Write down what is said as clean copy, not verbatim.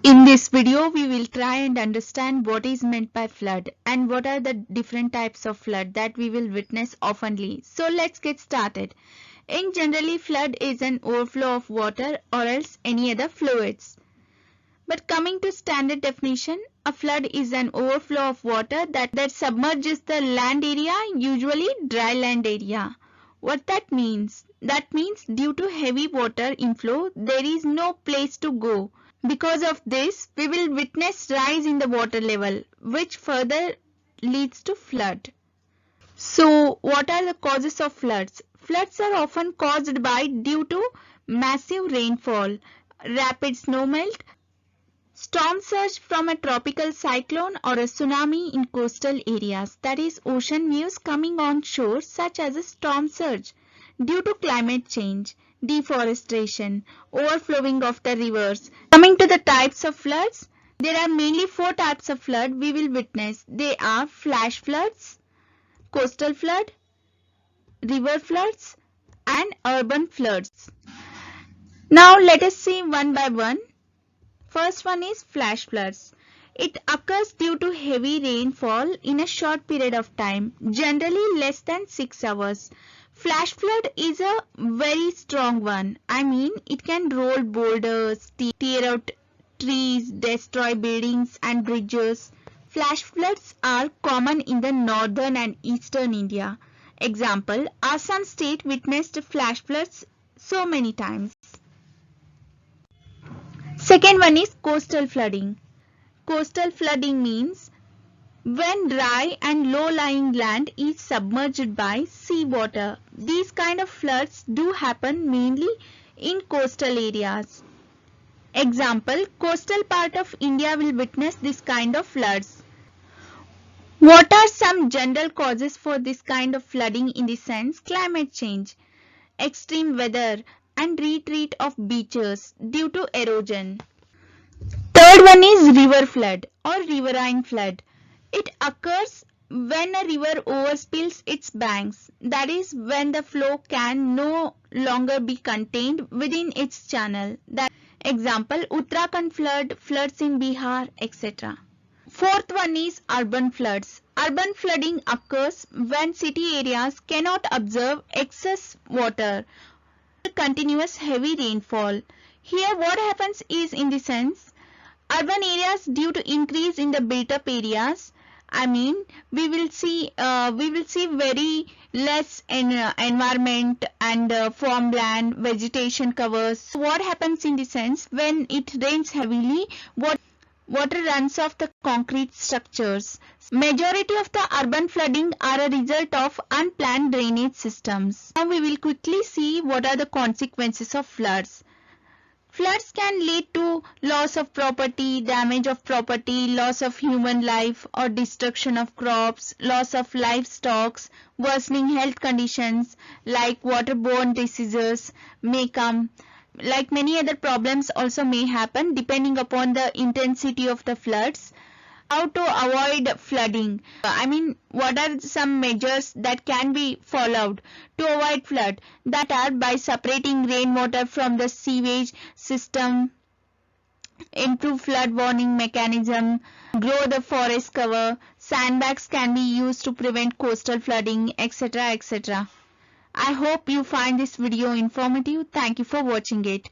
In this video, we will try and understand what is meant by flood and what are the different types of flood that we will witness oftenly. So let's get started. In generally, flood is an overflow of water or else any other fluids. But coming to standard definition, a flood is an overflow of water that submerges the land area, usually dry land area. What that means? That means due to heavy water inflow, there is no place to go. Because of this, we will witness rise in the water level, which further leads to flood. So, what are the causes of floods? Floods are often caused by due to massive rainfall, rapid snowmelt, storm surge from a tropical cyclone or a tsunami in coastal areas, that is ocean waves coming on shore such as a storm surge, due to climate change, deforestation, overflowing of the rivers. Coming to the types of floods, there are mainly four types of flood we will witness. They are flash floods, coastal flood, river floods, and urban floods. Now let us see one by one. First one is flash floods. It occurs due to heavy rainfall in a short period of time, generally less than 6 hours. Flash flood is a very strong one. I mean, it can roll boulders, tear out trees, destroy buildings and bridges. Flash floods are common in the northern and eastern India. Example, Assam state witnessed flash floods so many times. Second one is coastal flooding. Coastal flooding means when dry and low-lying land is submerged by seawater. These kind of floods do happen mainly in coastal areas. Example, coastal part of India will witness this kind of floods. What are some general causes for this kind of flooding in the sense? Climate change, extreme weather, and retreat of beaches due to erosion. Third one is river flood or riverine flood. It occurs when a river overspills its banks, that is when the flow can no longer be contained within its channel. That example, Uttarakhand flood, floods in Bihar, etc. Fourth one is urban floods. Urban flooding occurs when city areas cannot absorb excess water, continuous heavy rainfall. Here what happens is, in the sense, urban areas due to increase in the built up areas, I mean, we will see very less environment and farmland, vegetation covers. What happens in the sense, when it rains heavily, water runs off the concrete structures. Majority of the urban flooding are a result of unplanned drainage systems. Now we will quickly see what are the consequences of floods. Floods can lead to loss of property, damage of property, loss of human life or destruction of crops, loss of livestock, worsening health conditions like waterborne diseases may come. Like many other problems also may happen depending upon the intensity of the floods. How to avoid flooding? I mean, what are some measures that can be followed to avoid flood? That are by separating rainwater from the sewage system, improve flood warning mechanism, grow the forest cover, sandbags can be used to prevent coastal flooding, etc., etc. I hope you find this video informative. Thank you for watching it.